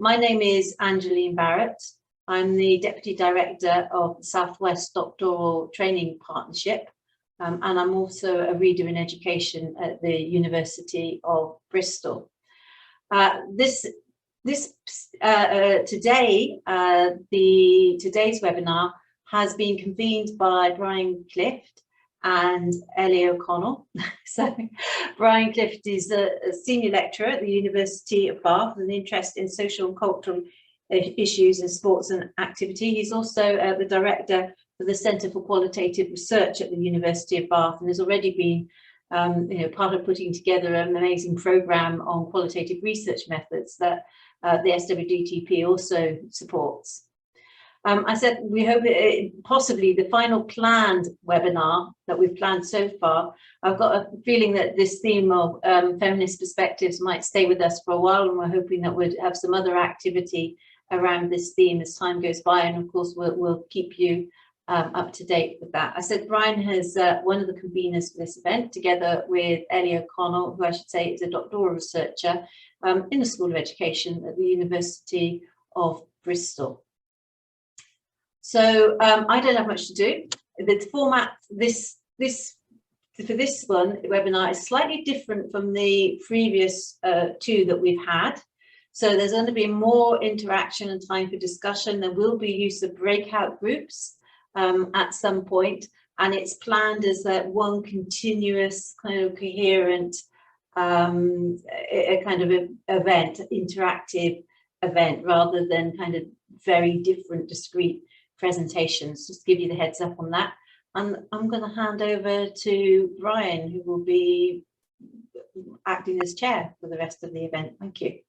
My name is Angeline Barrett. I'm the Deputy Director of the Southwest Doctoral Training Partnership, and I'm also a Reader in Education at the University of Bristol. Today's webinar has been convened by Brian Clift and Ellie O'Connell. So Brian Clift is a senior lecturer at the University of Bath with an interest in social and cultural issues in sports and activity. He's also the director for the Centre for Qualitative Research at the University of Bath, and has already been part of putting together an amazing programme on qualitative research methods that the SWDTP also supports. I said we hope possibly the final planned webinar that we've planned so far. I've got a feeling that this theme of feminist perspectives might stay with us for a while, and we're hoping that we'd have some other activity around this theme as time goes by, and of course we'll keep you up to date with that. I said Brian has one of the conveners for this event, together with Ellie O'Connell, who I should say is a doctoral researcher in the School of Education at the University of Bristol. So I don't have much to do. The format for this webinar is slightly different from the previous two that we've had. So there's going to be more interaction and time for discussion. There will be use of breakout groups at some point, and it's planned as that one continuous kind of coherent a kind of event, interactive event, rather than kind of very different discrete presentations. Just to give you the heads up on that. And I'm going to hand over to Brian, who will be acting as chair for the rest of the event. Thank you.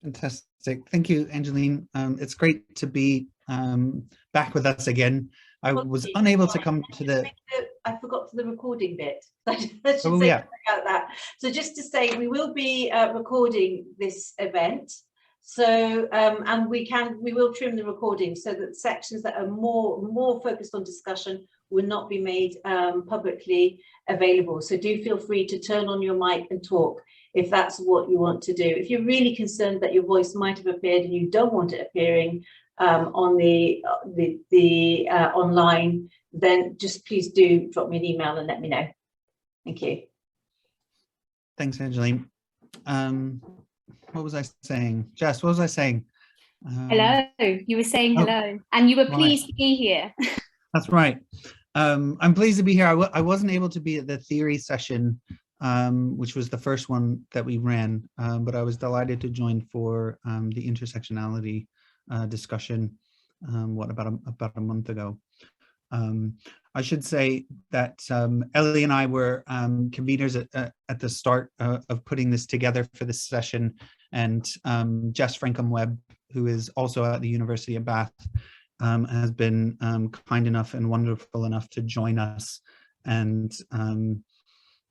Fantastic. Thank you, Angeline. It's great to be back with us again. I was unable to come to the... I forgot the recording bit. Oh, yeah. About that. So just to say, we will be recording this event. So and we will trim the recording so that sections that are more focused on discussion will not be made publicly available. So do feel free to turn on your mic and talk if that's what you want to do. If you're really concerned that your voice might have appeared and you don't want it appearing on the online, then just please do drop me an email and let me know. Thank you. Thanks, Angeline. What was I saying? Jess, what was I saying? Hello, you were saying hello, and you were pleased to be here. That's right. I'm pleased to be here. I wasn't able to be at the theory session, which was the first one that we ran, but I was delighted to join for the intersectionality discussion, about a month ago. I should say that Ellie and I were conveners at the start of putting this together for this session, and Jess Frankham-Webb, who is also at the University of Bath, has been kind enough and wonderful enough to join us and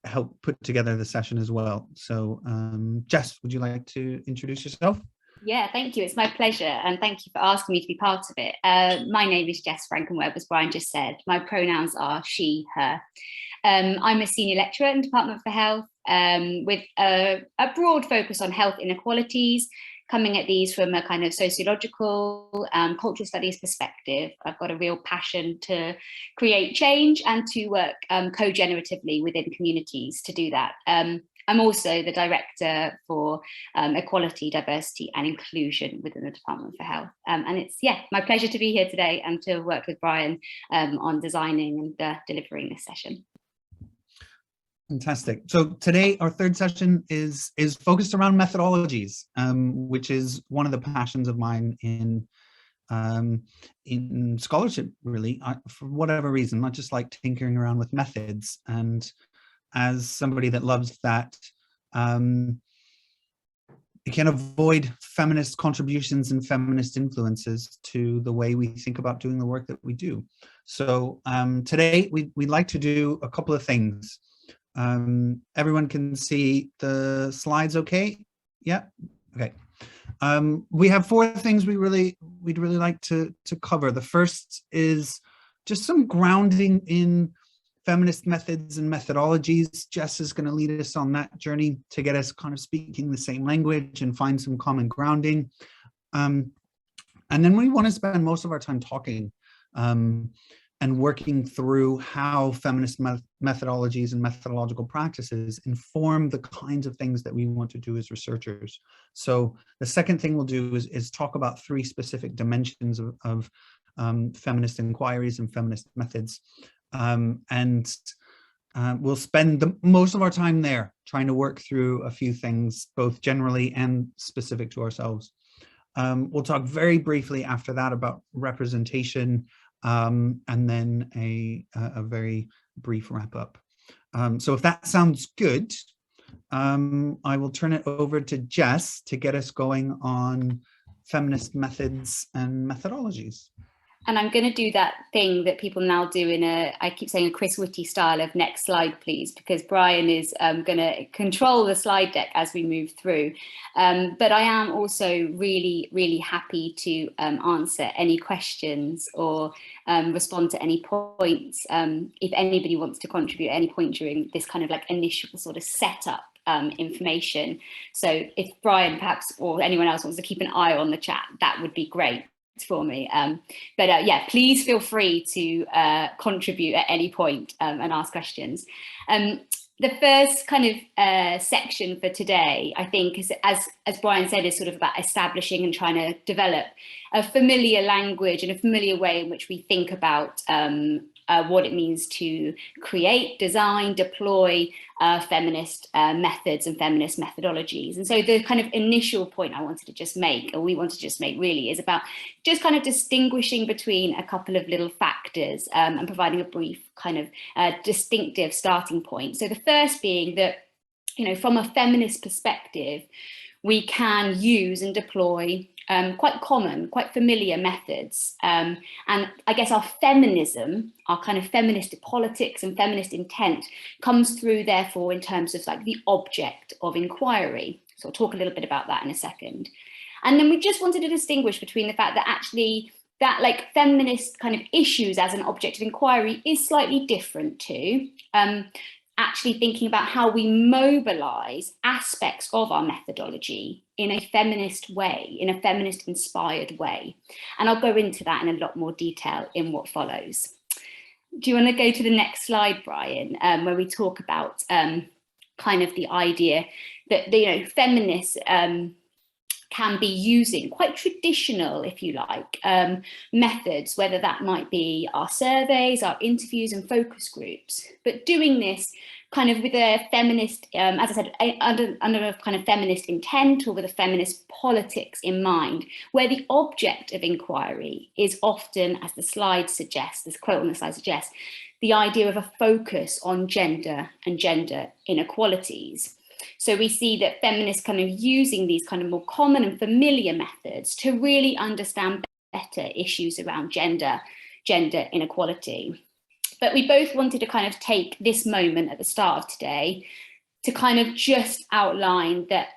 help put together the session as well. So Jess, would you like to introduce yourself? Yeah, thank you. It's my pleasure, and thank you for asking me to be part of it. My name is Jess Frankham-Webb, as Brian just said. My pronouns are she, her. I'm a senior lecturer in the Department for Health with a broad focus on health inequalities, coming at these from a kind of sociological, cultural studies perspective. I've got a real passion to create change and to work co-generatively within communities to do that. I'm also the director for equality, diversity and inclusion within the Department for Health. And it's, my pleasure to be here today and to work with Brian on designing and delivering this session. Fantastic. So today our third session is focused around methodologies, which is one of the passions of mine in scholarship, really, for whatever reason. I just like tinkering around with methods, and as somebody that loves that, you can avoid feminist contributions and feminist influences to the way we think about doing the work that we do. So today we'd like to do a couple of things. Everyone can see the slides okay? Yeah, okay. We have four things we'd really like to cover. The first is just some grounding in feminist methods and methodologies. Jess is going to lead us on that journey to get us kind of speaking the same language and find some common grounding. And then we want to spend most of our time talking and working through how feminist methodologies and methodological practices inform the kinds of things that we want to do as researchers. So the second thing we'll do is talk about 3 specific dimensions of feminist inquiries and feminist methods. We'll spend most of our time there trying to work through a few things, both generally and specific to ourselves. We'll talk very briefly after that about representation, and then a very brief wrap up. So if that sounds good, I will turn it over to Jess to get us going on feminist methods and methodologies. And I'm going to do that thing that people now do in I keep saying a Chris Whitty style of next slide, please, because Brian is going to control the slide deck as we move through. But I am also really, really happy to answer any questions or respond to any points. If anybody wants to contribute at any point during this kind of like initial sort of setup information. So if Brian perhaps or anyone else wants to keep an eye on the chat, that would be great for me. But yeah, please feel free to contribute at any point and ask questions. The first kind of section for today, I think, is, as Brian said, is sort of about establishing and trying to develop a familiar language and a familiar way in which we think about what it means to create, design, deploy feminist methods and feminist methodologies. And so the kind of initial point I wanted to just make, or we want to just make really, is about just kind of distinguishing between a couple of little factors and providing a brief kind of distinctive starting point. So the first being that, you know, from a feminist perspective, we can use and deploy quite common, quite familiar methods. And I guess our feminism, our kind of feminist politics and feminist intent comes through, therefore, in terms of like the object of inquiry. So I'll talk a little bit about that in a second. And then we just wanted to distinguish between the fact that actually that like feminist kind of issues as an object of inquiry is slightly different to actually thinking about how we mobilize aspects of our methodology in a feminist way, in a feminist inspired way. And I'll go into that in a lot more detail in what follows. Do you want to go to the next slide, Brian, where we talk about kind of the idea that, you know, feminists can be using quite traditional, if you like, methods, whether that might be our surveys, our interviews and focus groups, but doing this kind of with a feminist, as I said, under a kind of feminist intent or with a feminist politics in mind, where the object of inquiry is often, as the slide suggests, this quote on the slide suggests, the idea of a focus on gender and gender inequalities. So we see that feminists kind of using these kind of more common and familiar methods to really understand better issues around gender inequality. But we both wanted to kind of take this moment at the start of today to kind of just outline that,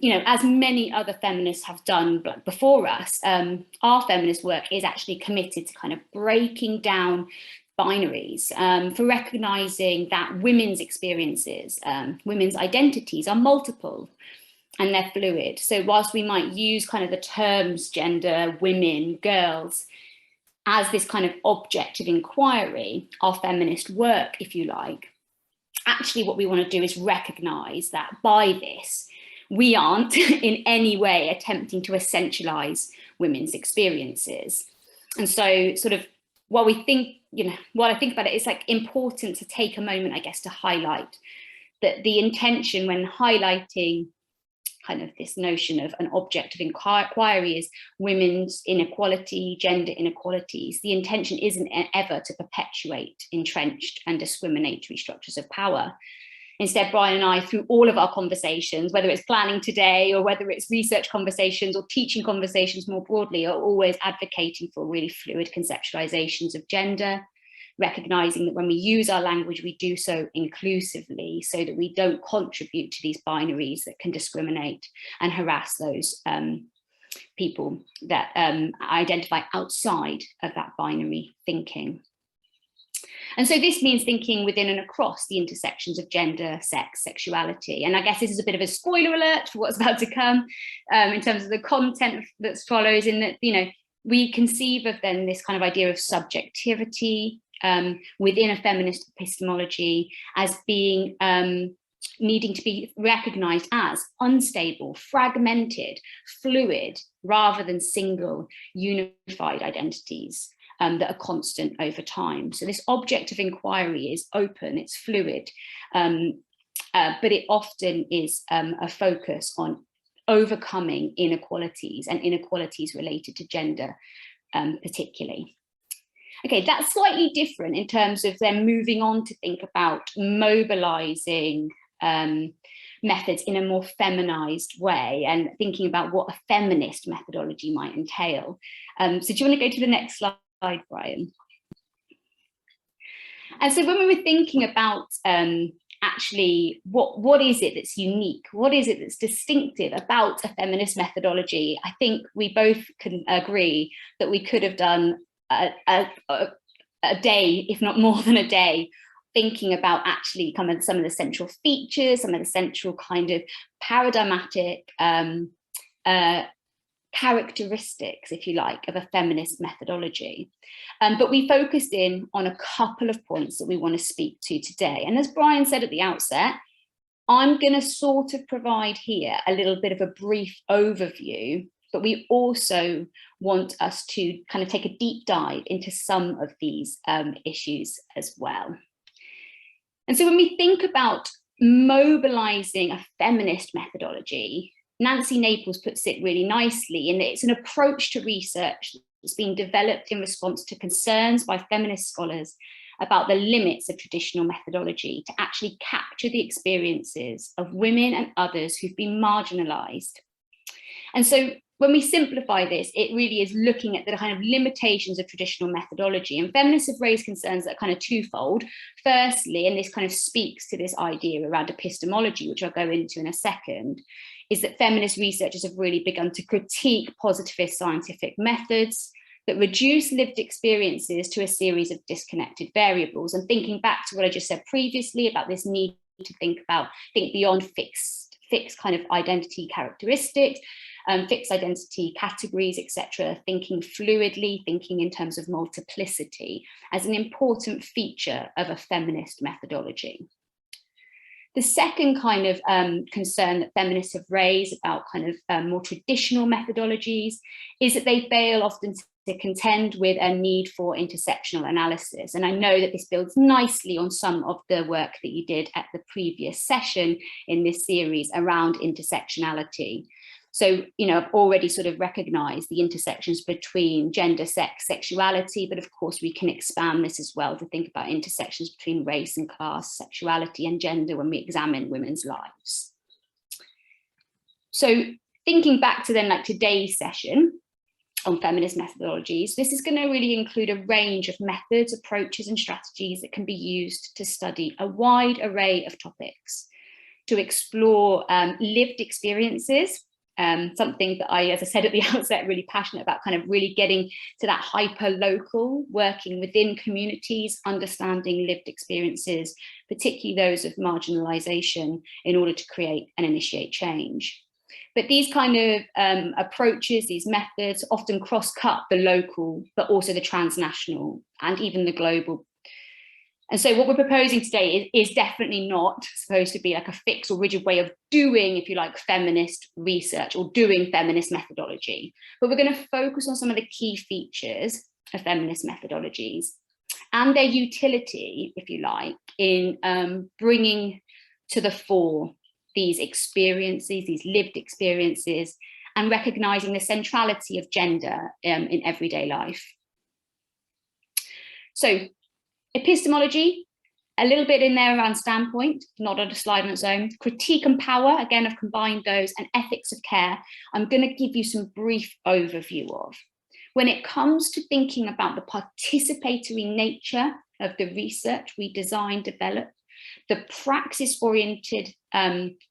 you know, as many other feminists have done before us, our feminist work is actually committed to kind of breaking down binaries, for recognizing that women's experiences, women's identities are multiple and they're fluid. So whilst we might use kind of the terms gender, women, girls as this kind of object of inquiry, our feminist work, if you like, actually what we want to do is recognize that by this, we aren't in any way attempting to essentialize women's experiences. And so sort of while we think, you know, while I think about it, it's like important to take a moment, I guess, to highlight that the intention when highlighting kind of this notion of an object of inquiry is women's inequality, gender inequalities. The intention isn't ever to perpetuate entrenched and discriminatory structures of power. Instead, Brian and I, through all of our conversations, whether it's planning today or whether it's research conversations or teaching conversations more broadly, are always advocating for really fluid conceptualizations of gender, recognizing that when we use our language, we do so inclusively so that we don't contribute to these binaries that can discriminate and harass those people that identify outside of that binary thinking. And so this means thinking within and across the intersections of gender, sex, sexuality. And I guess this is a bit of a spoiler alert for what's about to come in terms of the content that follows, in that, you know, we conceive of then this kind of idea of subjectivity within a feminist epistemology as being needing to be recognized as unstable, fragmented, fluid, rather than single, unified identities that are constant over time. So this object of inquiry is open, it's fluid, but it often is a focus on overcoming inequalities, and inequalities related to gender particularly. Okay, that's slightly different in terms of then moving on to think about mobilizing methods in a more feminized way, and thinking about what a feminist methodology might entail. So do you want to go to the next slide, Brian? And so when we were thinking about actually what is it that's unique, what is it that's distinctive about a feminist methodology, I think we both can agree that we could have done a day, if not more than a day, thinking about actually kind of some of the central features, some of the central kind of paradigmatic characteristics, if you like, of a feminist methodology. But we focused in on a couple of points that we want to speak to today. And as Brian said at the outset, I'm going to sort of provide here a little bit of a brief overview, but we also want us to kind of take a deep dive into some of these issues as well. And so when we think about mobilizing a feminist methodology, Nancy Naples puts it really nicely in that it's an approach to research that's been developed in response to concerns by feminist scholars about the limits of traditional methodology to actually capture the experiences of women and others who've been marginalized. And so when we simplify this, it really is looking at the kind of limitations of traditional methodology. And feminists have raised concerns that are kind of twofold. Firstly, and this kind of speaks to this idea around epistemology, which I'll go into in a second, is that feminist researchers have really begun to critique positivist scientific methods that reduce lived experiences to a series of disconnected variables. And thinking back to what I just said previously about this need to think beyond fixed kind of identity characteristics, fixed identity categories, etc., thinking fluidly, thinking in terms of multiplicity as an important feature of a feminist methodology. The second kind of concern that feminists have raised about kind of more traditional methodologies is that they fail often to contend with a need for intersectional analysis. And I know that this builds nicely on some of the work that you did at the previous session in this series around intersectionality. So, you know, I've already sort of recognized the intersections between gender, sex, sexuality, but of course we can expand this as well to think about intersections between race and class, sexuality and gender when we examine women's lives. So thinking back to then like today's session on feminist methodologies, this is going to really include a range of methods, approaches and strategies that can be used to study a wide array of topics, to explore lived experiences, something that I, as I said at the outset, really passionate about, kind of really getting to that hyper-local, working within communities, understanding lived experiences, particularly those of marginalization, in order to create and initiate change. But these kind of approaches, these methods often cross-cut the local, but also the transnational and even the global. And so what we're proposing today is definitely not supposed to be like a fixed or rigid way of doing, if you like, feminist research or doing feminist methodology. But we're going to focus on some of the key features of feminist methodologies and their utility, if you like, in bringing to the fore these experiences, these lived experiences, and recognizing the centrality of gender in everyday life. So, epistemology, a little bit in there around standpoint, not on a slide on its own. Critique and power, again, I've combined those, and ethics of care, I'm going to give you some brief overview of. When it comes to thinking about the participatory nature of the research we design, develop, the praxis-oriented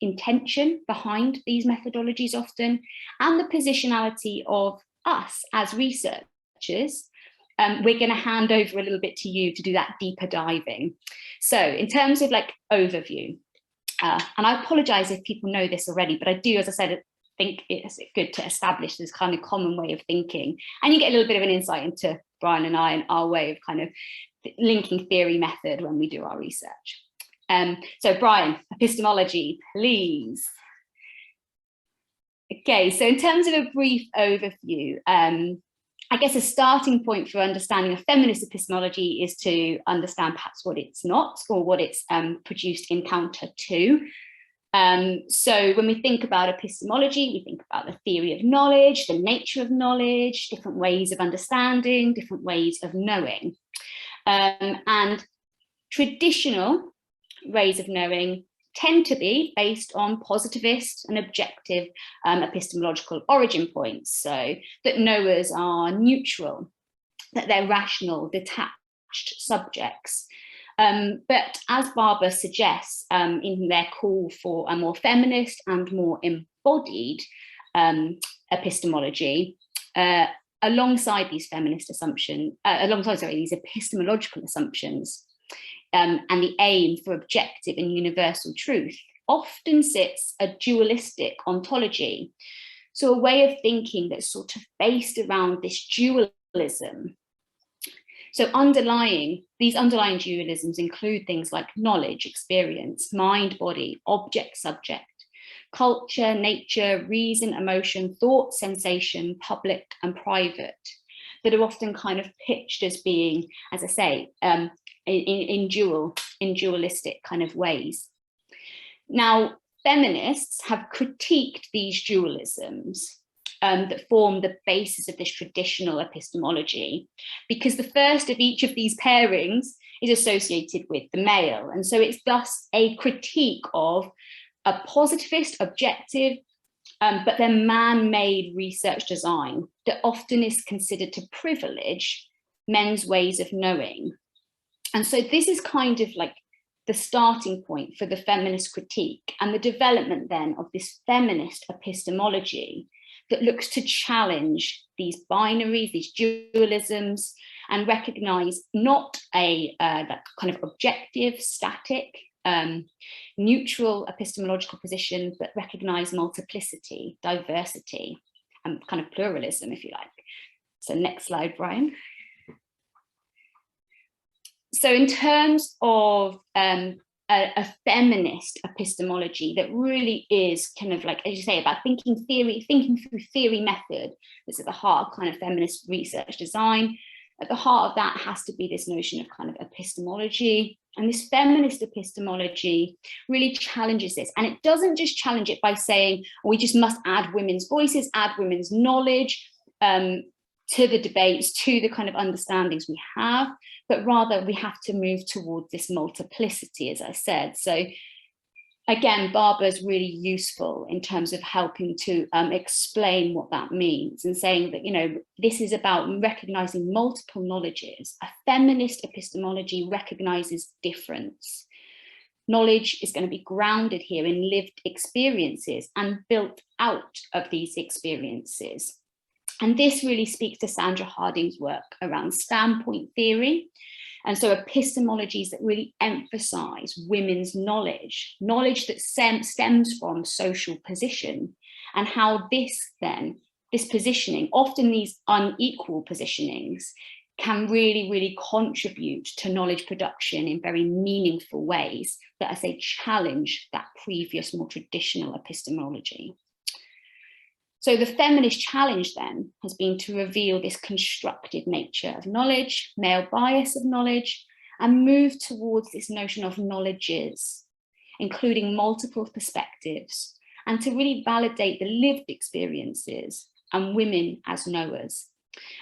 intention behind these methodologies often, and the positionality of us as researchers, we're going to hand over a little bit to you to do that deeper diving. So in terms of like overview, and I apologize if people know this already, but I do, as I said, think it's good to establish this kind of common way of thinking, and you get a little bit of an insight into Brian and I and our way of kind of linking theory method when we do our research. So Brian, epistemology, please. Okay, so in terms of a brief overview, I guess a starting point for understanding a feminist epistemology is to understand perhaps what it's not, or what it's produced in counter to. So when we think about epistemology, we think about the theory of knowledge, the nature of knowledge, different ways of understanding, different ways of knowing. And traditional ways of knowing tend to be based on positivist and objective epistemological origin points, so that knowers are neutral, that they're rational, detached subjects. But as Barbara suggests in their call for a more feminist and more embodied epistemology, alongside these feminist assumptions, these epistemological assumptions, and the aim for objective and universal truth, often sits a dualistic ontology. So a way of thinking that's sort of based around this dualism. So these underlying dualisms include things like knowledge, experience, mind, body, object, subject, culture, nature, reason, emotion, thought, sensation, public and private, that are often kind of pitched as being, as I say, in dualistic kind of ways. Now, feminists have critiqued these dualisms that form the basis of this traditional epistemology, because the first of each of these pairings is associated with the male. And so it's thus a critique of a positivist, objective, but then man-made research design that often is considered to privilege men's ways of knowing. And so this is kind of like the starting point for the feminist critique and the development then of this feminist epistemology that looks to challenge these binaries, these dualisms, and recognize not a that kind of objective, static, neutral epistemological position, but recognize multiplicity, diversity, and kind of pluralism, if you like. So next slide, Brian. So in terms of a feminist epistemology that really is kind of like, as you say, about thinking through theory method, that's at the heart of kind of feminist research design. At the heart of that has to be this notion of kind of epistemology. And this feminist epistemology really challenges this. And it doesn't just challenge it by saying, we just must add women's voices, add women's knowledge to the debates, to the kind of understandings we have, but rather we have to move towards this multiplicity, as I said. So again, Barbara's really useful in terms of helping to explain what that means and saying that, you know, this is about recognizing multiple knowledges. A feminist epistemology recognizes difference. Knowledge is going to be grounded here in lived experiences and built out of these experiences. And this really speaks to Sandra Harding's work around standpoint theory. And so epistemologies that really emphasize women's knowledge that stems from social position, and how this positioning, often these unequal positionings, can really, really contribute to knowledge production in very meaningful ways that, I say, challenge that previous, more traditional epistemology. So the feminist challenge then has been to reveal this constructed nature of knowledge, male bias of knowledge, and move towards this notion of knowledges, including multiple perspectives, and to really validate the lived experiences and women as knowers.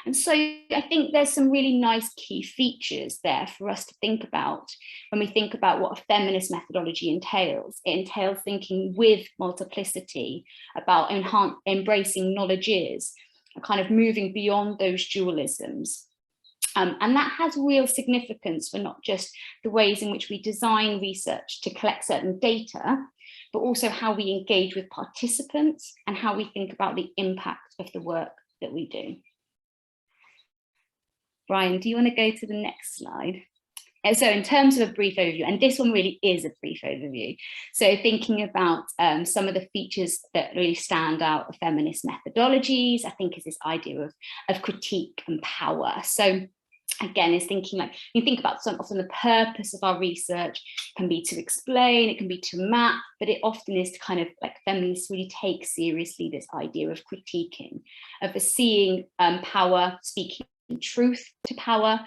And so I think there's some really nice key features there for us to think about when we think about what a feminist methodology entails. It entails thinking with multiplicity, about embracing knowledges, kind of moving beyond those dualisms. And that has real significance for not just the ways in which we design research to collect certain data, but also how we engage with participants and how we think about the impact of the work that we do. Brian, do you want to go to the next slide? And so in terms of a brief overview, and this one really is a brief overview, so thinking about some of the features that really stand out of feminist methodologies, I think is this idea of critique and power. So again, is thinking like, you think about often the purpose of our research can be to explain, it can be to map, but it often is to kind of like feminists really take seriously this idea of critiquing, of seeing power, speaking truth to power,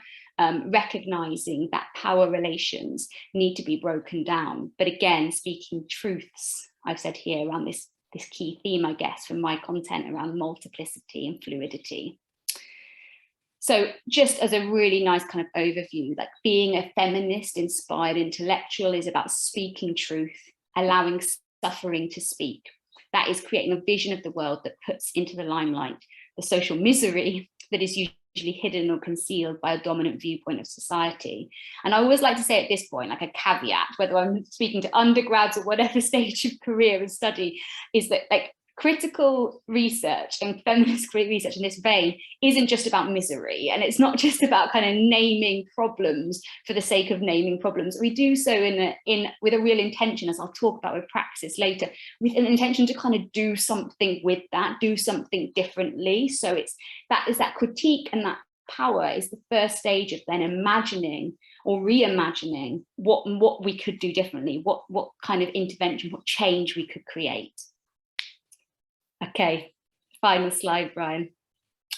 recognizing that power relations need to be broken down. But again, speaking truths, I've said here around this key theme, I guess, from my content around multiplicity and fluidity. So just as a really nice kind of overview, like being a feminist inspired intellectual is about speaking truth, allowing suffering to speak. That is creating a vision of the world that puts into the limelight the social misery that is usually hidden or concealed by a dominant viewpoint of society. And I always like to say at this point, like a caveat, whether I'm speaking to undergrads or whatever stage of career and study, is that like critical research and feminist research in this vein isn't just about misery, and it's not just about kind of naming problems for the sake of naming problems. We do so with a real intention, as I'll talk about with Praxis later, with an intention to kind of do something with that, do something differently. So that critique and that power is the first stage of then imagining or reimagining what we could do differently, what kind of intervention, what change we could create. Okay, final slide, Brian.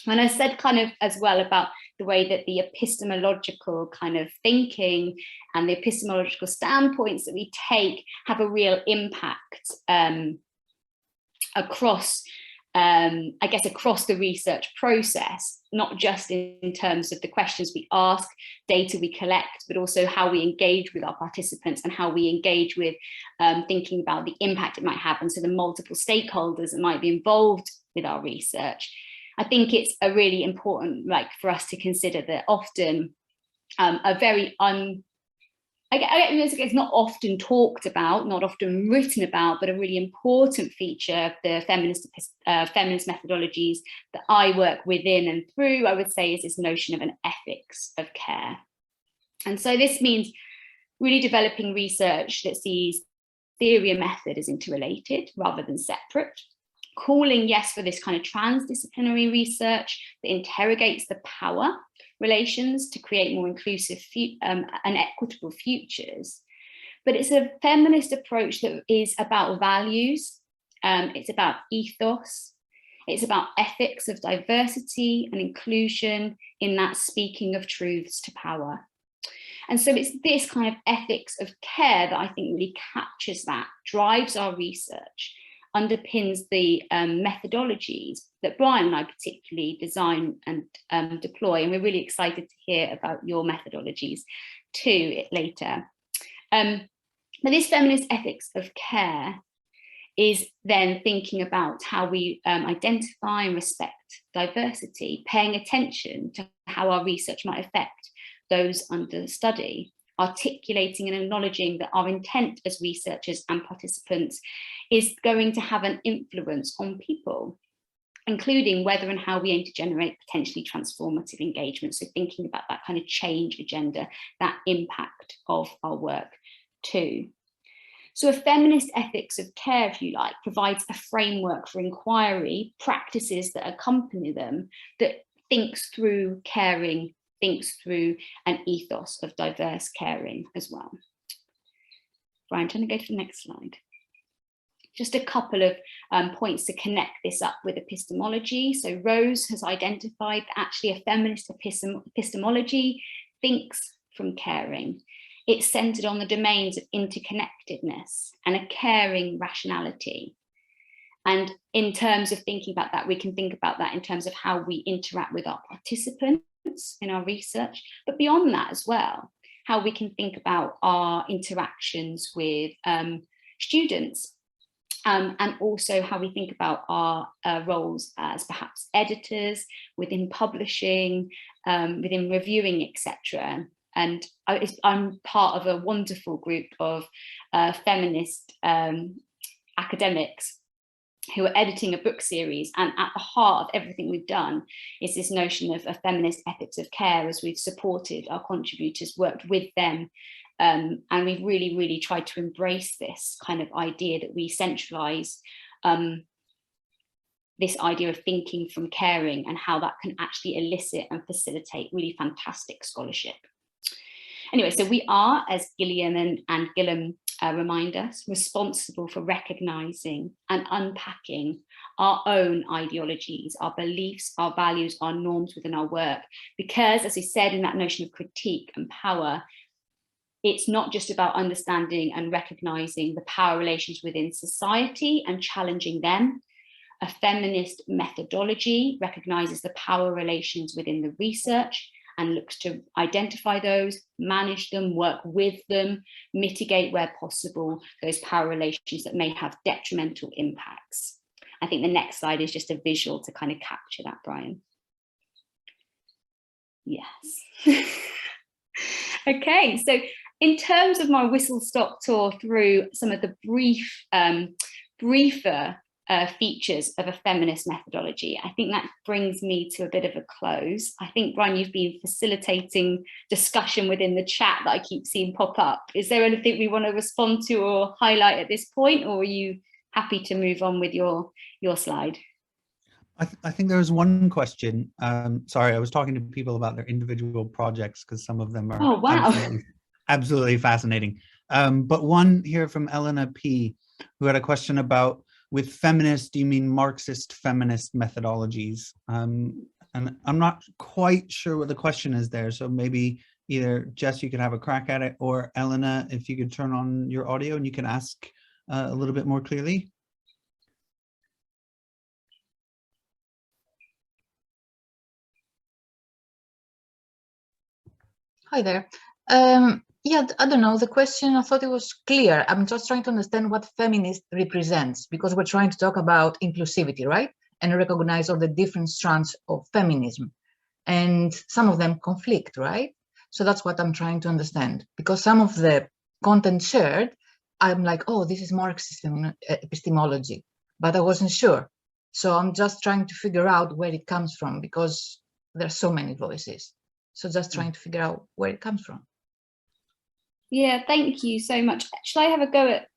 And I said kind of as well about the way that the epistemological kind of thinking and the epistemological standpoints that we take have a real impact across, I guess, across the research process, not just in terms of the questions we ask, data we collect, but also how we engage with our participants and how we engage with thinking about the impact it might have, and so the multiple stakeholders that might be involved with our research. I think it's a really important, like, for us to consider that often a very it's not often talked about, not often written about, but a really important feature of the feminist methodologies that I work within and through, I would say, is this notion of an ethics of care. And so this means really developing research that sees theory and method as interrelated rather than separate, calling, yes, for this kind of transdisciplinary research that interrogates the power relations to create more inclusive and equitable futures. But it's a feminist approach that is about values, it's about ethos, it's about ethics of diversity and inclusion in that speaking of truths to power. And so it's this kind of ethics of care that I think really captures that, drives our research, underpins the methodologies that Brian and I particularly design and deploy. And we're really excited to hear about your methodologies too later. But this feminist ethics of care is then thinking about how we identify and respect diversity, paying attention to how our research might affect those under study, articulating and acknowledging that our intent as researchers and participants is going to have an influence on people, including whether and how we aim to generate potentially transformative engagement. So thinking about that kind of change agenda, that impact of our work too. So a feminist ethics of care, if you like, provides a framework for inquiry, practices that accompany them, that thinks through caring, thinks through an ethos of diverse caring as well. Brian, I'm going to go to the next slide. Just a couple of points to connect this up with epistemology. So Rose has identified that actually a feminist epistemology thinks from caring. It's centered on the domains of interconnectedness and a caring rationality. And in terms of thinking about that, we can think about that in terms of how we interact with our participants in our research, but beyond that as well, how we can think about our interactions with students, and also how we think about our roles as perhaps editors, within publishing, within reviewing, etc. And I'm part of a wonderful group of feminist academics who are editing a book series, and at the heart of everything we've done is this notion of a feminist ethics of care, as we've supported our contributors, worked with them, and we've really tried to embrace this kind of idea that we centralize this idea of thinking from caring, and how that can actually elicit and facilitate really fantastic scholarship. Anyway, so we are, as Gillian and Gilliam remind us, responsible for recognizing and unpacking our own ideologies, our beliefs, our values, our norms within our work. Because, as we said in that notion of critique and power, it's not just about understanding and recognizing the power relations within society and challenging them. A feminist methodology recognizes the power relations within the research and looks to identify those, manage them, work with them, mitigate where possible those power relations that may have detrimental impacts. I think the next slide is just a visual to kind of capture that, Brian. Yes. Okay, so in terms of my whistle-stop tour through some of the briefer features of a feminist methodology, I think that brings me to a bit of a close. I think, Brian, you've been facilitating discussion within the chat that I keep seeing pop up. Is there anything we want to respond to or highlight at this point, or are you happy to move on with your slide? I think there was one question. Sorry, I was talking to people about their individual projects because some of them are absolutely fascinating. But one here from Elena P, who had a question about, with feminist, do you mean Marxist feminist methodologies? And I'm not quite sure what the question is there. So maybe either Jess, you could have a crack at it, or Elena, if you could turn on your audio and you can ask a little bit more clearly. Hi there. Yeah, I don't know, the question, I thought it was clear. I'm just trying to understand what feminist represents, because we're trying to talk about inclusivity, right? And recognize all the different strands of feminism. And some of them conflict, right? So that's what I'm trying to understand, because some of the content shared, I'm like, oh, this is Marxist epistemology, but I wasn't sure. So I'm just trying to figure out where it comes from, because there's so many voices. So just trying to figure out where it comes from. Yeah, thank you so much. Shall I have a go at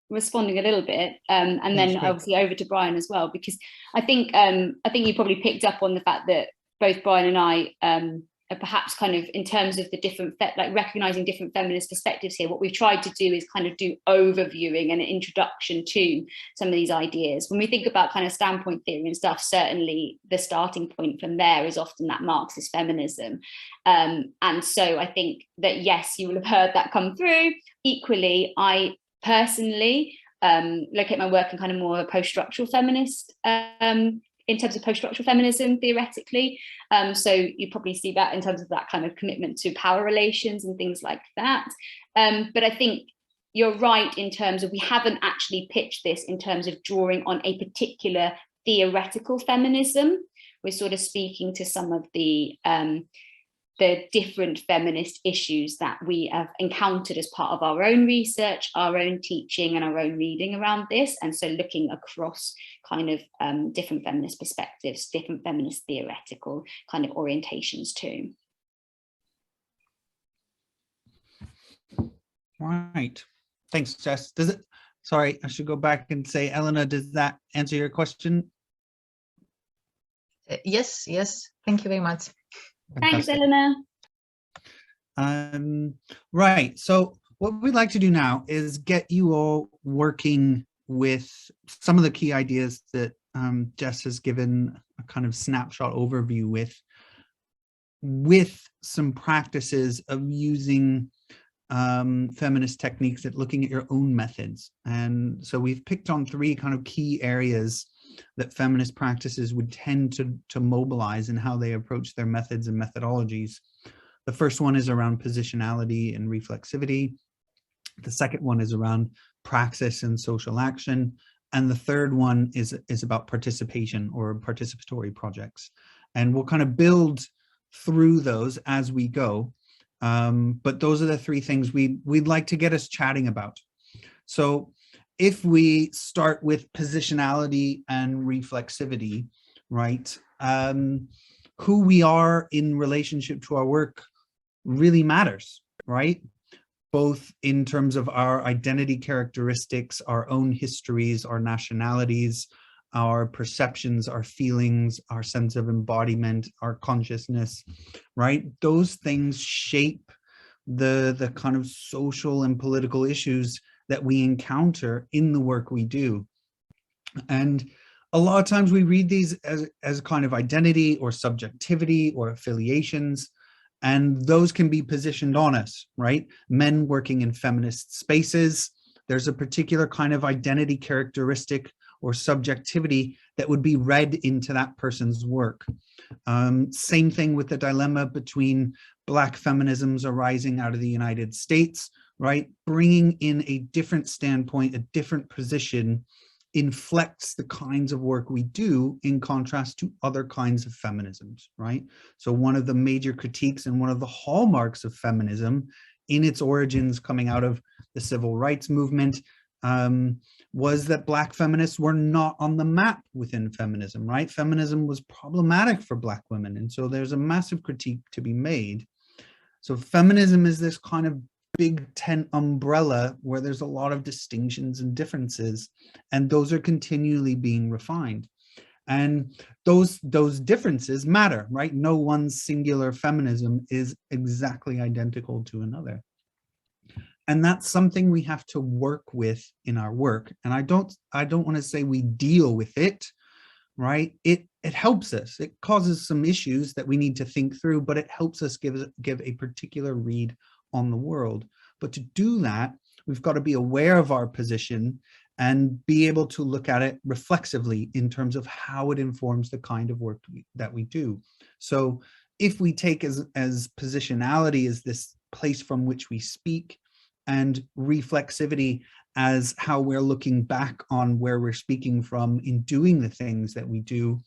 responding a little bit, and then obviously over to Brian as well, because I think you probably picked up on the fact that both Brian and I are perhaps kind of, in terms of the different, like recognizing different feminist perspectives here, what we've tried to do is kind of do overviewing and an introduction to some of these ideas. When we think about kind of standpoint theory and stuff, certainly the starting point from there is often that Marxist feminism. And so I think that, yes, you will have heard that come through. Equally, I personally look at my work in kind of more of a post-structural feminist, in terms of post-structural feminism, theoretically. So you probably see that in terms of that kind of commitment to power relations and things like that. But I think you're right in terms of, we haven't actually pitched this in terms of drawing on a particular theoretical feminism. We're sort of speaking to some of the different feminist issues that we have encountered as part of our own research, our own teaching and our own reading around this. And so looking across kind of different feminist perspectives, different feminist theoretical kind of orientations too. Right. Thanks, Jess. Does it, sorry, I should go back and say, Elena, does that answer your question? Yes. Thank you very much. Fantastic. Thanks, Elena. Right. So what we'd like to do now is get you all working with some of the key ideas that Jess has given a kind of snapshot overview with some practices of using feminist techniques at looking at your own methods. And so we've picked on three kind of key areas that feminist practices would tend to mobilize in how they approach their methods and methodologies. The first one is around positionality and reflexivity. The second one is around praxis and social action. And the third one is about participation or participatory projects. And we'll kind of build through those as we go. But those are the three things we'd like to get us chatting about. So if we start with positionality and reflexivity, right, who we are in relationship to our work really matters, right? Both in terms of our identity characteristics, our own histories, our nationalities, our perceptions, our feelings, our sense of embodiment, our consciousness, right? Those things shape the kind of social and political issues that we encounter in the work we do. And a lot of times we read these as kind of identity or subjectivity or affiliations, and those can be positioned on us, right? Men working in feminist spaces, there's a particular kind of identity characteristic or subjectivity that would be read into that person's work. Same thing with the dilemma between Black feminisms arising out of the United States, right? Bringing in a different standpoint, a different position, inflects the kinds of work we do in contrast to other kinds of feminisms, right? So one of the major critiques and one of the hallmarks of feminism in its origins coming out of the civil rights movement was that Black feminists were not on the map within feminism, right? Feminism was problematic for Black women. And so there's a massive critique to be made. So feminism is this kind of big tent umbrella where there's a lot of distinctions and differences, and those are continually being refined. And those differences matter, right? No one singular feminism is exactly identical to another. And that's something we have to work with in our work. And I don't want to say we deal with it, right? It helps us. It causes some issues that we need to think through, but it helps us give a particular read on the world. But to do that, we've got to be aware of our position and be able to look at it reflexively in terms of how it informs the kind of work that we do. So if we take as positionality as this place from which we speak, and reflexivity as how we're looking back on where we're speaking from in doing the things that we do,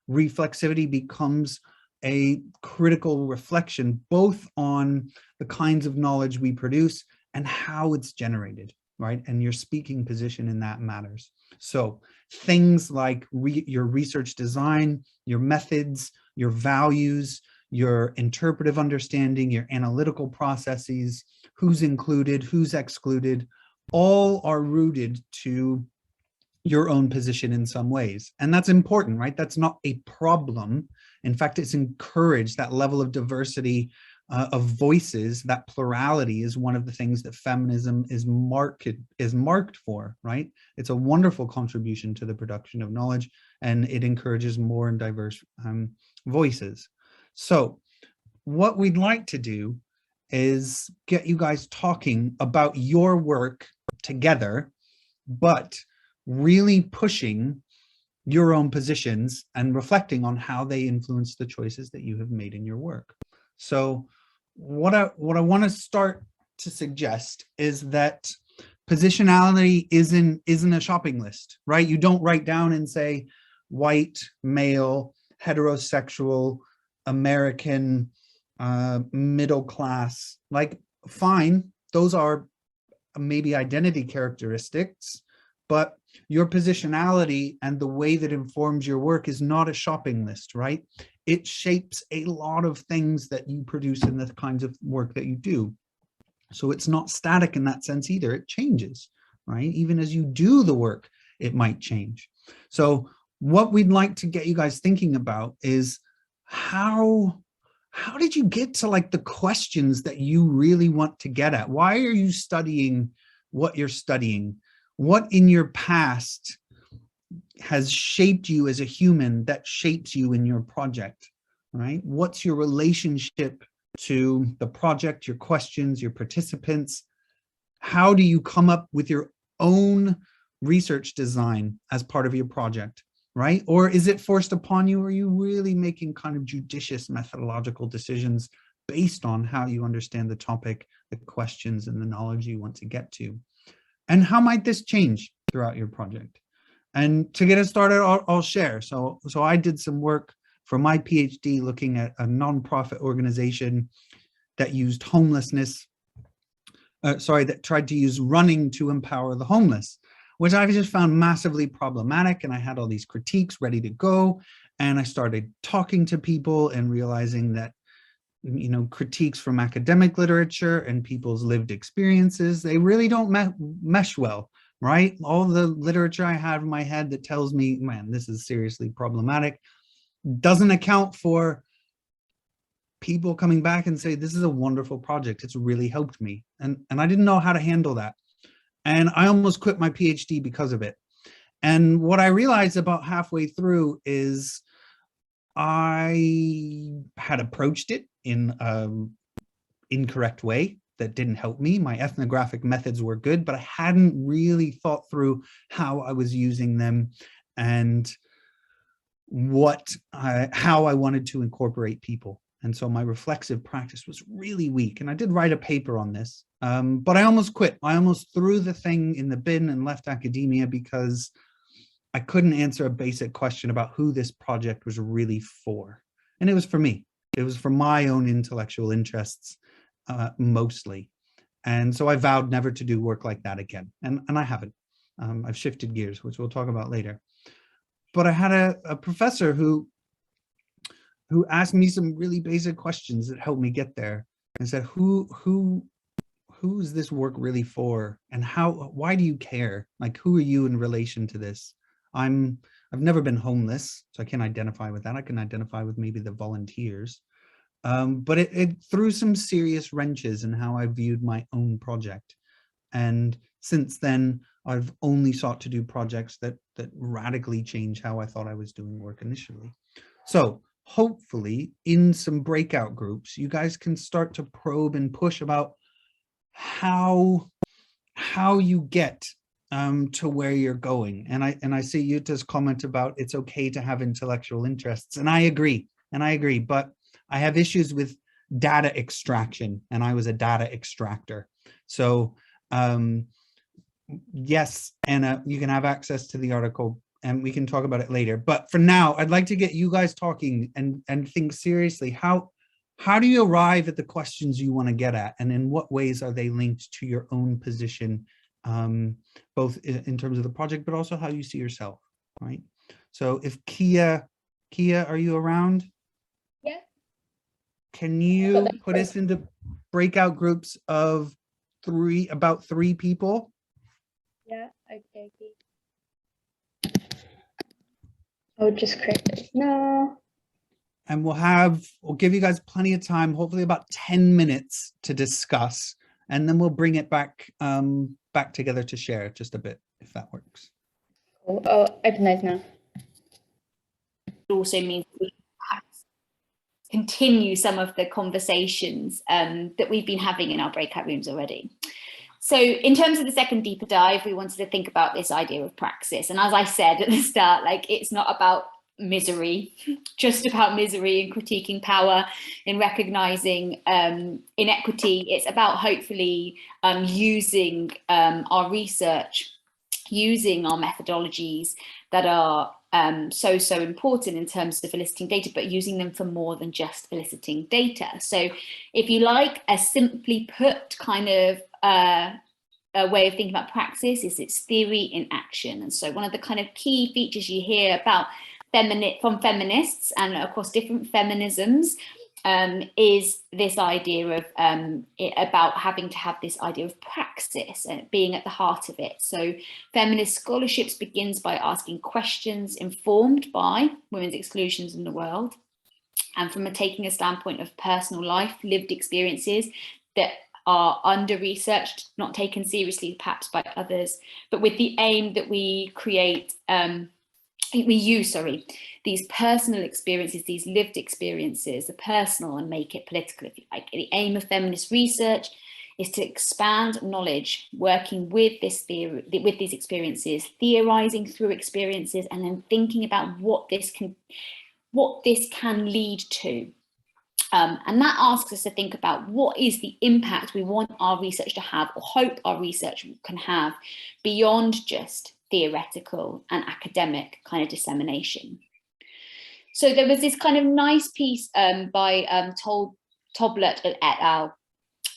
reflexivity becomes a critical reflection both on the kinds of knowledge we produce and how it's generated, right? And your speaking position in that matters. So things like your research design, your methods, your values, your interpretive understanding, your analytical processes, who's included, who's excluded, all are rooted to your own position in some ways. And that's important, right? That's not a problem. In fact, it's encouraged. That level of diversity of voices, that plurality is one of the things that feminism is marked for, right? It's a wonderful contribution to the production of knowledge, and it encourages more and diverse voices. So what we'd like to do is get you guys talking about your work together, but really pushing your own positions and reflecting on how they influence the choices that you have made in your work. So what I want to start to suggest is that positionality isn't a shopping list, right? You don't write down and say white, male, heterosexual, American, middle class. Like, fine, those are maybe identity characteristics, but your positionality and the way that informs your work is not a shopping list, right? It shapes a lot of things that you produce in the kinds of work that you do. So it's not static in that sense either. It changes, right? Even as you do the work, it might change. So what we'd like to get you guys thinking about is how did you get to like the questions that you really want to get at? Why are you studying what you're studying? What in your past has shaped you as a human that shapes you in your project, right? What's your relationship to the project, your questions, your participants? How do you come up with your own research design as part of your project, right? Or is it forced upon you? Or are you really making kind of judicious methodological decisions based on how you understand the topic, the questions, and the knowledge you want to get to? And how might this change throughout your project? And to get us started, I'll share. So I did some work for my PhD looking at a nonprofit organization that used homelessness, that tried to use running to empower the homeless. which I just found massively problematic. And I had all these critiques ready to go. And I started talking to people and realizing that, you know, critiques from academic literature and people's lived experiences, they really don't mesh well, right? All the literature I have in my head that tells me, man, this is seriously problematic, doesn't account for people coming back and say, this is a wonderful project, it's really helped me. And I didn't know how to handle that. And I almost quit my PhD because of it. And what I realized about halfway through is I had approached it in an incorrect way that didn't help me. My ethnographic methods were good, but I hadn't really thought through how I was using them and how I wanted to incorporate people. And so my reflexive practice was really weak. And I did write a paper on this, but I almost quit. I almost threw the thing in the bin and left academia because I couldn't answer a basic question about who this project was really for. And it was for me. It was for my own intellectual interests, mostly. And so I vowed never to do work like that again. And I haven't. I've shifted gears, which we'll talk about later. But I had a professor who asked me some really basic questions that helped me get there, and said, who is this work really for? And why do you care? Like, who are you in relation to this? I've never been homeless, so I can't identify with that. I can identify with maybe the volunteers. But it threw some serious wrenches in how I viewed my own project. And since then, I've only sought to do projects that radically change how I thought I was doing work initially. So hopefully in some breakout groups, you guys can start to probe and push about how you get to where you're going. And I see Juta's comment about it's okay to have intellectual interests, and I agree, but I have issues with data extraction, and I was a data extractor. So yes, Anna, you can have access to the article and we can talk about it later. But for now, I'd like to get you guys talking and think seriously. How do you arrive at the questions you want to get at, and in what ways are they linked to your own position, both in terms of the project, but also how you see yourself, right? So if Kia, are you around? Yeah. Can you put us into breakout groups of about three people? Yeah, okay. I'll just create this now. And we'll give you guys plenty of time, hopefully about 10 minutes to discuss, and then we'll bring it back together to share just a bit, if that works. Cool. I'll open those now. It also means we perhaps continue some of the conversations that we've been having in our breakout rooms already. So in terms of the second deeper dive, we wanted to think about this idea of praxis. And as I said at the start, like, it's not about misery, just about misery and critiquing power, in recognizing inequity. It's about hopefully using our research, using our methodologies that are so important in terms of eliciting data, but using them for more than just eliciting data. So if you like, a simply put kind of a way of thinking about praxis is its theory in action. And so one of the kind of key features you hear about from feminists and across different feminisms is this idea of about having to have this idea of praxis and being at the heart of it. So feminist scholarships begins by asking questions informed by women's exclusions in the world, and from taking a standpoint of personal life, lived experiences that are under-researched, not taken seriously perhaps by others, but with the aim that we create, we use these personal experiences, these lived experiences, the personal, and make it political, if you like. The aim of feminist research is to expand knowledge, working with this theory, with these experiences, theorizing through experiences, and then thinking about what this can lead to. And that asks us to think about what is the impact we want our research to have, or hope our research can have, beyond just theoretical and academic kind of dissemination. So there was this kind of nice piece by Toblert et al.,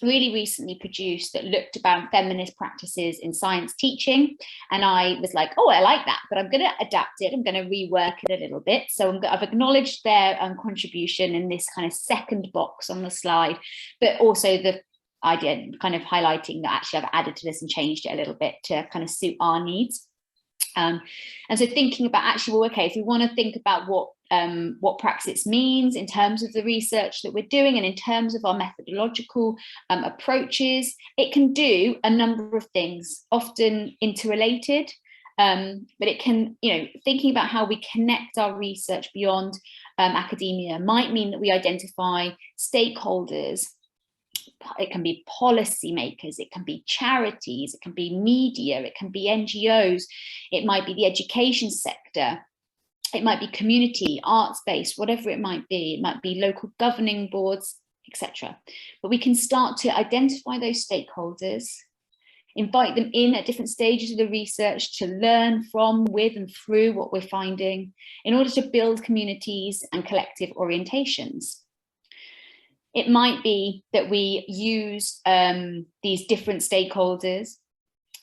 really recently produced that looked about feminist practices in science teaching. And I was like, oh, I like that, but I'm going to adapt it. I'm going to rework it a little bit. So I've acknowledged their contribution in this kind of second box on the slide, but also the idea kind of highlighting that actually I've added to this and changed it a little bit to kind of suit our needs. And so thinking about actually, well, okay, if we want to think about what Praxis means in terms of the research that we're doing and in terms of our methodological approaches, it can do a number of things, often interrelated, but it can, thinking about how we connect our research beyond academia might mean that we identify stakeholders. It can be policymakers, it can be charities, it can be media, it can be NGOs, it might be the education sector, it might be community, arts-based, whatever it might be local governing boards, etc. But we can start to identify those stakeholders, invite them in at different stages of the research to learn from, with and through what we're finding in order to build communities and collective orientations. It might be that we use these different stakeholders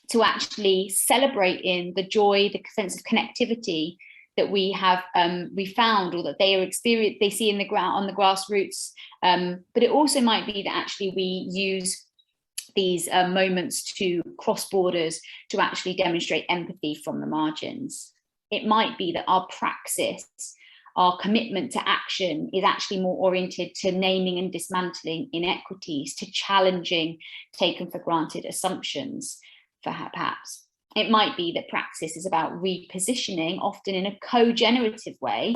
to actually celebrate in the joy, the sense of connectivity that we have we found, or that they are experienced, they see in the ground on the grassroots. But it also might be that actually we use these moments to cross borders to actually demonstrate empathy from the margins. It might be that our praxis, our commitment to action is actually more oriented to naming and dismantling inequities, to challenging taken for granted assumptions, perhaps. It might be that praxis is about repositioning, often in a co-generative way,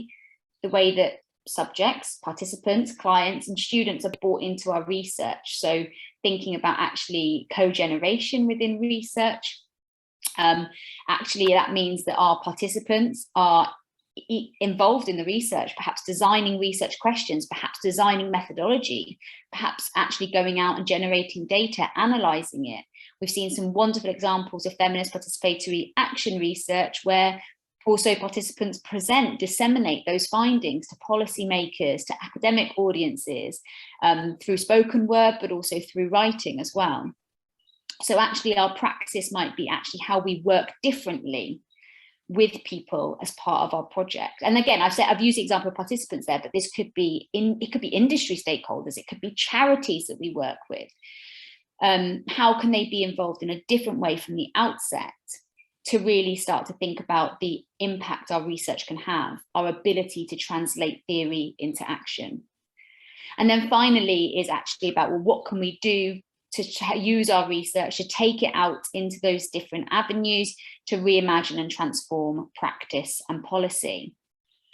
the way that subjects, participants, clients, and students are brought into our research. So thinking about actually co-generation within research. Actually, that means that our participants are involved in the research, perhaps designing research questions, perhaps designing methodology, perhaps actually going out and generating data, analysing it. We've seen some wonderful examples of feminist participatory action research where also participants disseminate those findings to policymakers, to academic audiences, through spoken word, but also through writing as well. So actually our praxis might be actually how we work differently with people as part of our project. And again, I've used the example of participants there, but this could be it could be industry stakeholders, it could be charities that we work with. How can they be involved in a different way from the outset to really start to think about the impact our research can have, our ability to translate theory into action? And then finally is actually about, well, what can we do to use our research to take it out into those different avenues to reimagine and transform practice and policy.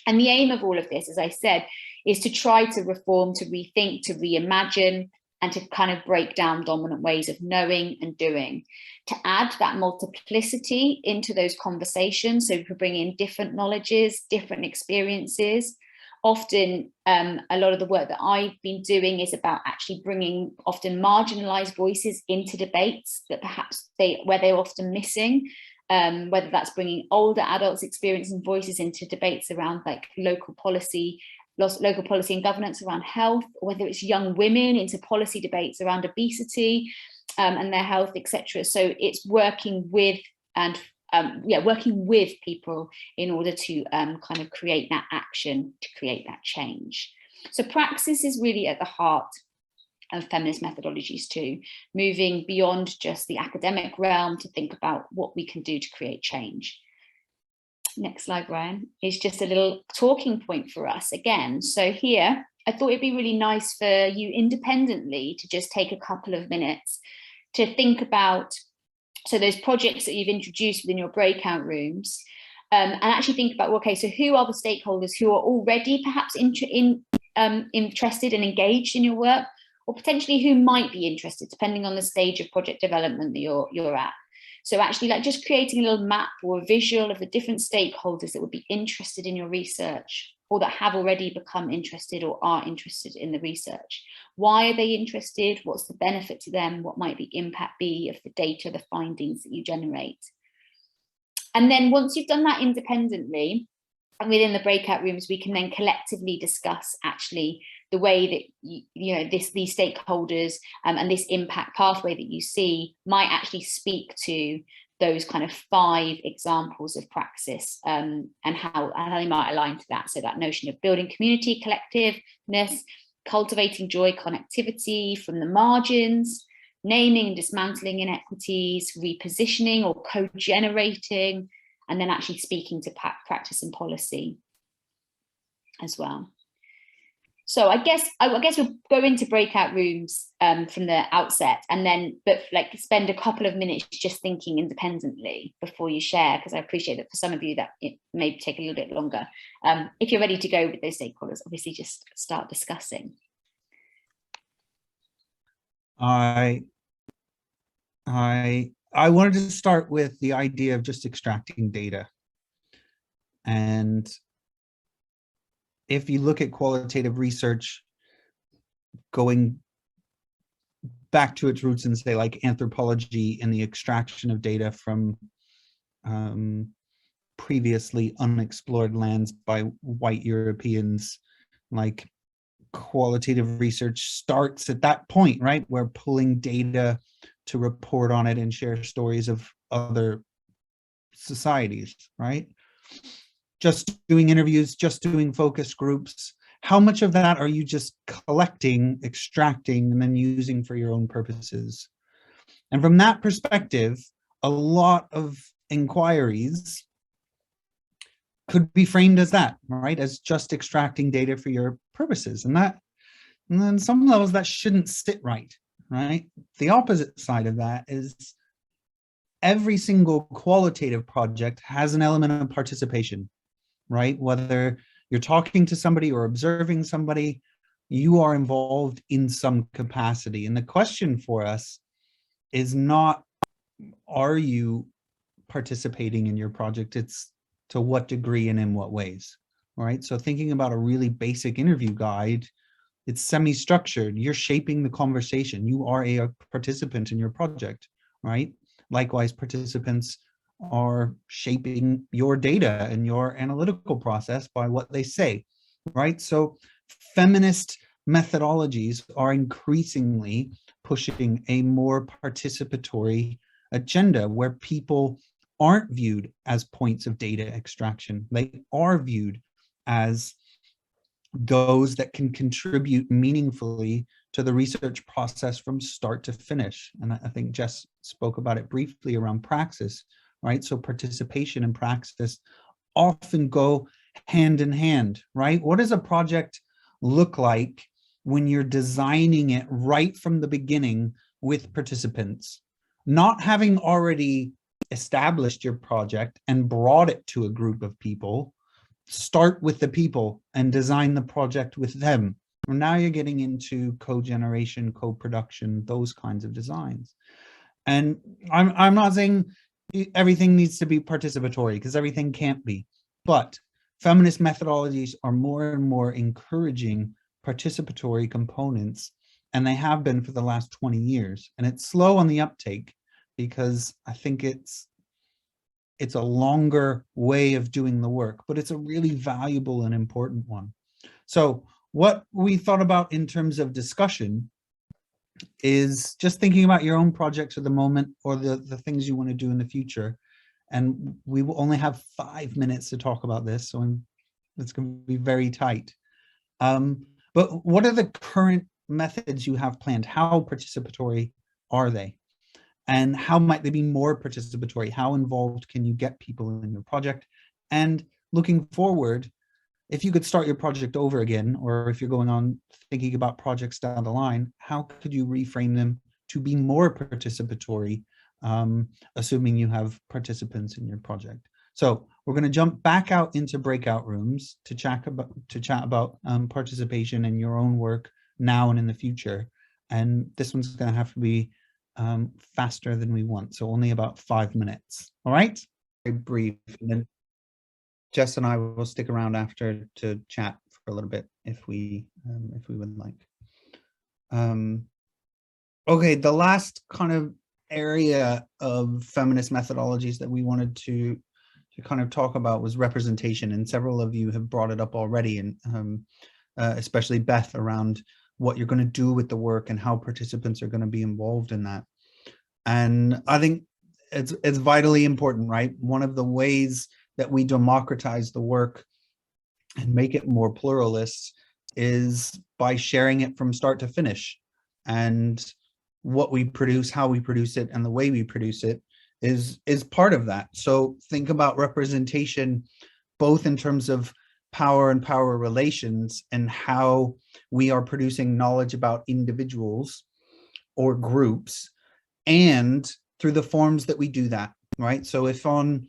And the aim of all of this, as I said, is to try to reform, to rethink, to reimagine, and to kind of break down dominant ways of knowing and doing, to add that multiplicity into those conversations. So we could bring in different knowledges, different experiences. Often a lot of the work that I've been doing is about actually bringing often marginalized voices into debates that perhaps where they're often missing, whether that's bringing older adults' experience and voices into debates around like local policy and governance around health, or whether it's young women into policy debates around obesity and their health, etc. So it's working with working with people in order to kind of create that action, to create that change. So praxis is really at the heart of feminist methodologies too, moving beyond just the academic realm to think about what we can do to create change. Next slide, Ryan, is just a little talking point for us again. So here, I thought it'd be really nice for you independently to just take a couple of minutes to think about those projects that you've introduced within your breakout rooms, and actually think about, okay, so who are the stakeholders who are already perhaps interested and engaged in your work, or potentially who might be interested, depending on the stage of project development that you're at. So actually like just creating a little map or a visual of the different stakeholders that would be interested in your research, or that have already become interested or are interested in the research. Why are they interested? What's the benefit to them? What might the impact be of the data, the findings that you generate? And then once you've done that independently, and within the breakout rooms, we can then collectively discuss actually the way that these stakeholders and this impact pathway that you see might actually speak to those kind of 5 examples of praxis, and how they might align to that. So that notion of building community, collectiveness, cultivating joy, connectivity from the margins, naming and dismantling inequities, repositioning or co-generating, and then actually speaking to practice and policy as well. So I guess we'll go into breakout rooms from the outset, and then spend a couple of minutes just thinking independently before you share, because I appreciate that for some of you that it may take a little bit longer. If you're ready to go with those stakeholders, obviously just start discussing. I wanted to start with the idea of just extracting data. And if you look at qualitative research, going back to its roots and say like anthropology and the extraction of data from previously unexplored lands by white Europeans, like qualitative research starts at that point, right? We're pulling data to report on it and share stories of other societies, right? Just doing interviews, just doing focus groups. How much of that are you just collecting, extracting, and then using for your own purposes? And from that perspective, a lot of inquiries could be framed as that, right? As just extracting data for your purposes. And then some levels that shouldn't sit right, right? The opposite side of that is every single qualitative project has an element of participation, right? Whether you're talking to somebody or observing somebody, you are involved in some capacity. And the question for us is not, are you participating in your project? It's to what degree and in what ways, all right? So thinking about a really basic interview guide, it's semi-structured. You're shaping the conversation. You are a participant in your project, right? Likewise, participants are shaping your data and your analytical process by what they say, right? So feminist methodologies are increasingly pushing a more participatory agenda where people aren't viewed as points of data extraction. They are viewed as those that can contribute meaningfully to the research process from start to finish. And I think Jess spoke about it briefly around praxis, right? So participation and praxis often go hand in hand, right? What does a project look like when you're designing it right from the beginning with participants? Not having already established your project and brought it to a group of people, start with the people and design the project with them. Now you're getting into cogeneration, co-production, those kinds of designs. And I'm not saying everything needs to be participatory, because everything can't be, but feminist methodologies are more and more encouraging participatory components, and they have been for the last 20 years. And it's slow on the uptake because I think it's a longer way of doing the work, but it's a really valuable and important one. So what we thought about in terms of discussion is just thinking about your own projects at the moment, or the things you want to do in the future. And we will only have 5 minutes to talk about this, so it's going to be very tight. But what are the current methods you have planned? How participatory are they? And how might they be more participatory? How involved can you get people in your project? And looking forward, if you could start your project over again, or if you're going on thinking about projects down the line, how could you reframe them to be more participatory, assuming you have participants in your project? So we're going to jump back out into breakout rooms to chat about participation in your own work now and in the future. And this one's going to have to be faster than we want, so only about 5 minutes. All right, very brief, and then Jess and I will stick around after to chat for a little bit if we would like. Okay, the last kind of area of feminist methodologies that we wanted to kind of talk about was representation, and several of you have brought it up already. And especially Beth, around what you're going to do with the work and how participants are going to be involved in that. And I think it's vitally important, right? One of the ways that we democratize the work and make it more pluralist is by sharing it from start to finish. And what we produce, how we produce it, and the way we produce it is part of that. So think about representation, both in terms of power and power relations, and how we are producing knowledge about individuals or groups, and through the forms that we do that, right? So if on,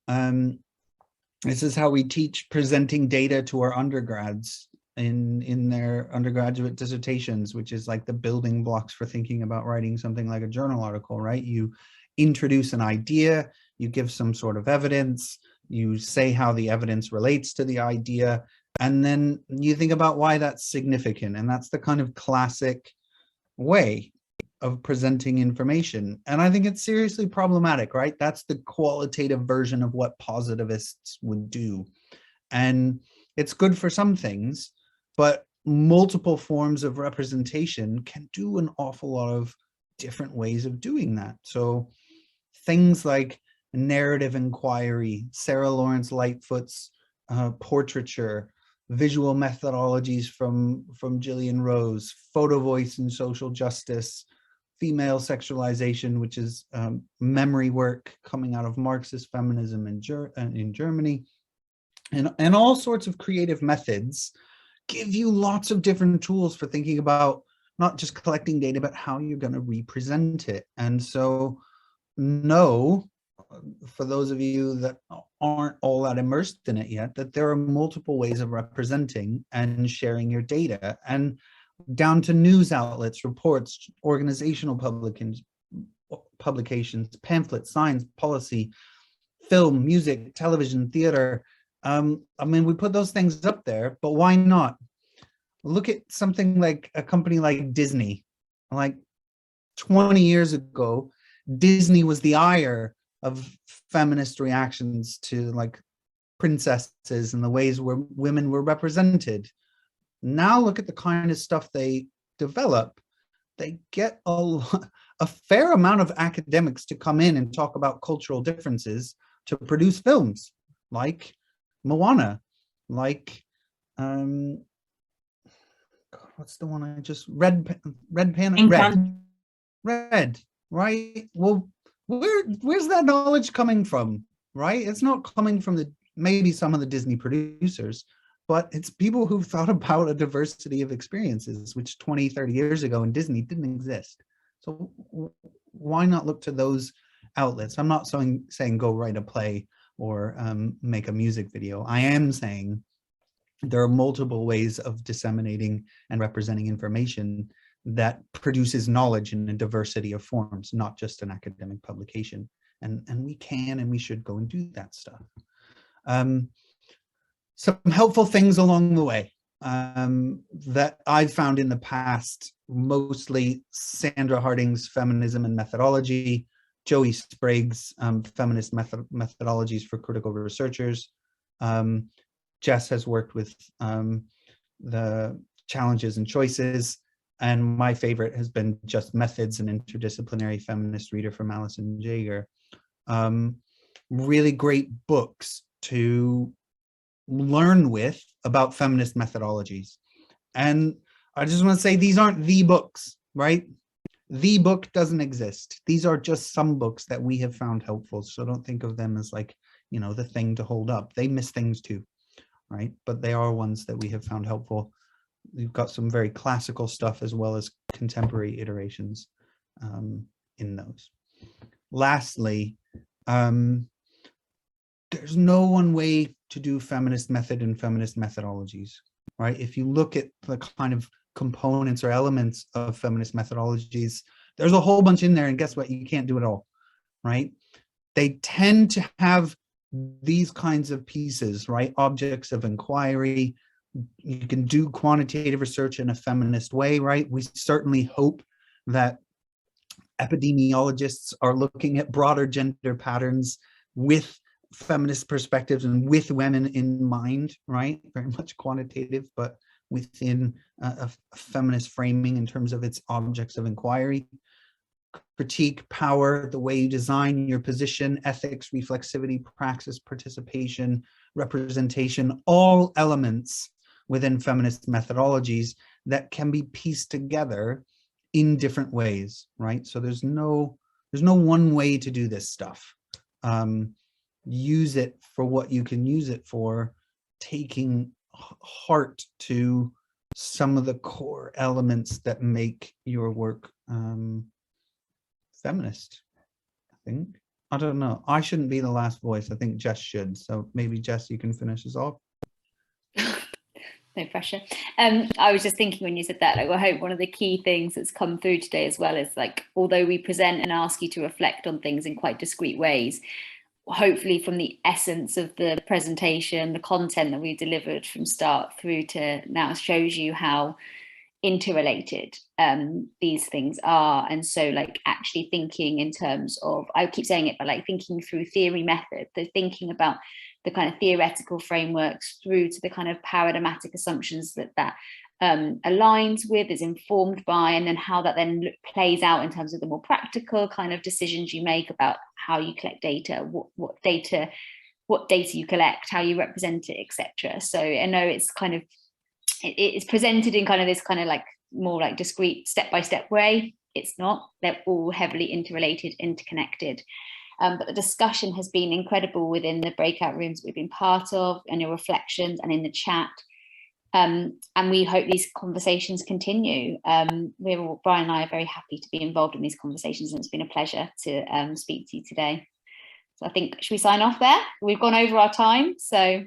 this is how we teach presenting data to our undergrads in their undergraduate dissertations, which is like the building blocks for thinking about writing something like a journal article, right? You introduce an idea, you give some sort of evidence, you say how the evidence relates to the idea, and then you think about why that's significant. And that's the kind of classic way of presenting information. And I think it's seriously problematic, right? That's the qualitative version of what positivists would do. And it's good for some things, but multiple forms of representation can do an awful lot of different ways of doing that. So things like narrative inquiry, Sarah Lawrence Lightfoot's portraiture, visual methodologies from Gillian Rose, photo voice and social justice, female sexualization, which is memory work coming out of Marxist feminism in Germany, and all sorts of creative methods give you lots of different tools for thinking about not just collecting data, but how you're going to represent it. And so know, for those of you that aren't all that immersed in it yet, that there are multiple ways of representing and sharing your data, and down to news outlets, reports, organizational publications, pamphlets, science, policy, film, music, television, theater. I mean, we put those things up there, but why not? Look at something like a company like Disney. Like 20 years ago, Disney was the ire of feminist reactions to like princesses and the ways where women were represented. Now look at the kind of stuff they develop. They get a fair amount of academics to come in and talk about cultural differences to produce films like Moana, like what's the one I just Red, right? Well, where's that knowledge coming from, right? It's not coming from maybe some of the Disney producers, but it's people who've thought about a diversity of experiences, which 20, 30 years ago in Disney didn't exist. So why not look to those outlets? I'm not saying go write a play or make a music video. I am saying there are multiple ways of disseminating and representing information that produces knowledge in a diversity of forms, not just an academic publication. And we can and we should go and do that stuff. Some helpful things along the way that I've found in the past, mostly Sandra Harding's Feminism and Methodology, Joey Sprague's Feminist Methodologies for Critical Researchers. Jess has worked with the Challenges and Choices, and my favorite has been Just Methods, an interdisciplinary feminist reader from Alison Jaeger. Really great books to learn with about feminist methodologies. And I just want to say, these aren't the books, right? The book doesn't exist. These are just some books that we have found helpful. So don't think of them as like, you know, the thing to hold up. They miss things too, right? But they are ones that we have found helpful. We've got some very classical stuff as well as contemporary iterations in those. Lastly, there's no one way to do feminist method and feminist methodologies, right? If you look at the kind of components or elements of feminist methodologies, there's a whole bunch in there, and guess what? You can't do it all, right? They tend to have these kinds of pieces, right? Objects of inquiry. You can do quantitative research in a feminist way, right? We certainly hope that epidemiologists are looking at broader gender patterns with feminist perspectives and with women in mind, right? Very much quantitative, but within a feminist framing in terms of its objects of inquiry. Critique, power, the way you design your position, ethics, reflexivity, praxis, participation, representation, all elements within feminist methodologies that can be pieced together in different ways, right? So there's no one way to do this stuff. Use it for what you can use it for, taking heart to some of the core elements that make your work feminist, I think. I don't know. I shouldn't be the last voice. I think Jess should. So maybe Jess, you can finish us off. No pressure. I was just thinking when you said that, like, I hope one of the key things that's come through today as well is, like, although we present and ask you to reflect on things in quite discrete ways, hopefully from the essence of the presentation, the content that we delivered from start through to now shows you how interrelated these things are. And so, like, actually thinking in terms of, I keep saying it, but like thinking through theory method, the thinking about the kind of theoretical frameworks through to the kind of paradigmatic assumptions that aligns with, is informed by, and then how that then plays out in terms of the more practical kind of decisions you make about how you collect data, what data you collect, how you represent it, etc. So I know it's kind of, it's presented in kind of this kind of like more like discrete step-by-step way. It's not, they're all heavily interrelated, interconnected. But the discussion has been incredible within the breakout rooms we've been part of, and your reflections and in the chat. And we hope these conversations continue. Brian and I are very happy to be involved in these conversations, and it's been a pleasure to speak to you today. So I think, should we sign off there? We've gone over our time, so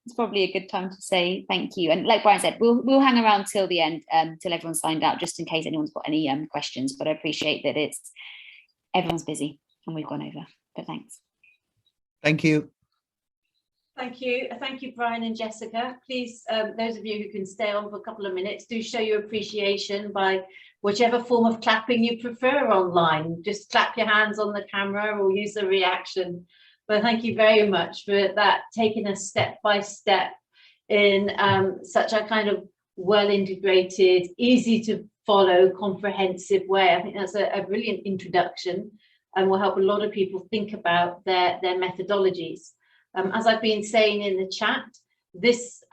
it's probably a good time to say thank you. And like Brian said, we'll hang around till the end, till everyone's signed out, just in case anyone's got any questions. But I appreciate that everyone's busy and we've gone over. But thanks. Thank you. Thank you. Thank you, Brian and Jessica. Please, those of you who can stay on for a couple of minutes, do show your appreciation by whichever form of clapping you prefer online. Just clap your hands on the camera or use a reaction. But thank you very much for that, taking us step by step in such a kind of well-integrated, easy to follow, comprehensive way. I think that's a brilliant introduction and will help a lot of people think about their methodologies. As I've been saying in the chat, this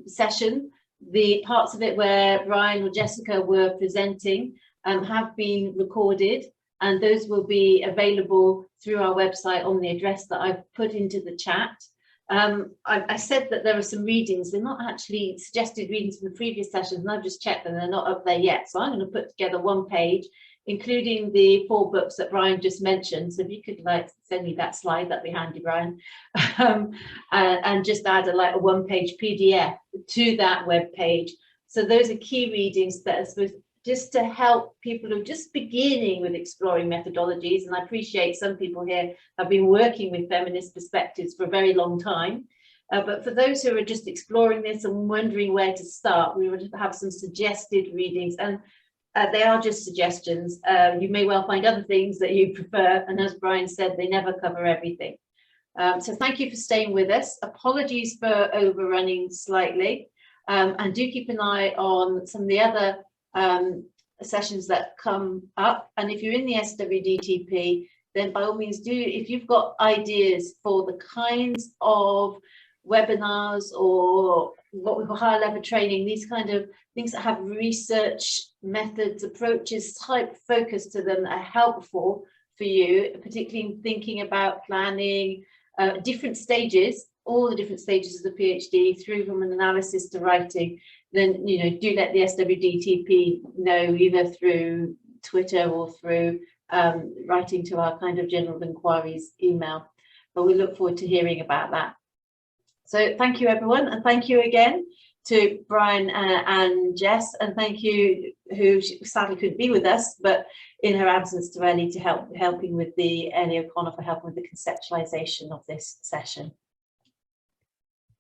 session, the parts of it where Brian or Jessica were presenting have been recorded, and those will be available through our website on the address that I've put into the chat. I said that there are some readings. They're not actually suggested readings from the previous sessions, and I've just checked them, they're not up there yet. So I'm going to put together one page, including the 4 books that Brian just mentioned. So if you could like send me that slide, that'd be handy, Brian. And just add a 1-page PDF to that web page. So those are key readings that are supposed just to help people who are just beginning with exploring methodologies. And I appreciate some people here have been working with feminist perspectives for a very long time. But for those who are just exploring this and wondering where to start, we would have some suggested readings, and they are just suggestions. You may well find other things that you prefer. And as Brian said, they never cover everything. So thank you for staying with us. Apologies for overrunning slightly. And do keep an eye on some of the other sessions that come up. And if you're in the SWDTP, then by all means do, if you've got ideas for the kinds of webinars or what we call higher level training, these kind of things that have research methods, approaches, type focus to them that are helpful for you, particularly in thinking about planning different stages, all the different stages of the PhD, through from an analysis to writing, then do let the SWDTP know, either through Twitter or through writing to our kind of general inquiries email. But we look forward to hearing about that. So thank you, everyone, and thank you again to Brian and Jess, and thank you, who sadly couldn't be with us, but in her absence, to Ellie, to helping with Ellie O'Connor for helping with the conceptualization of this session.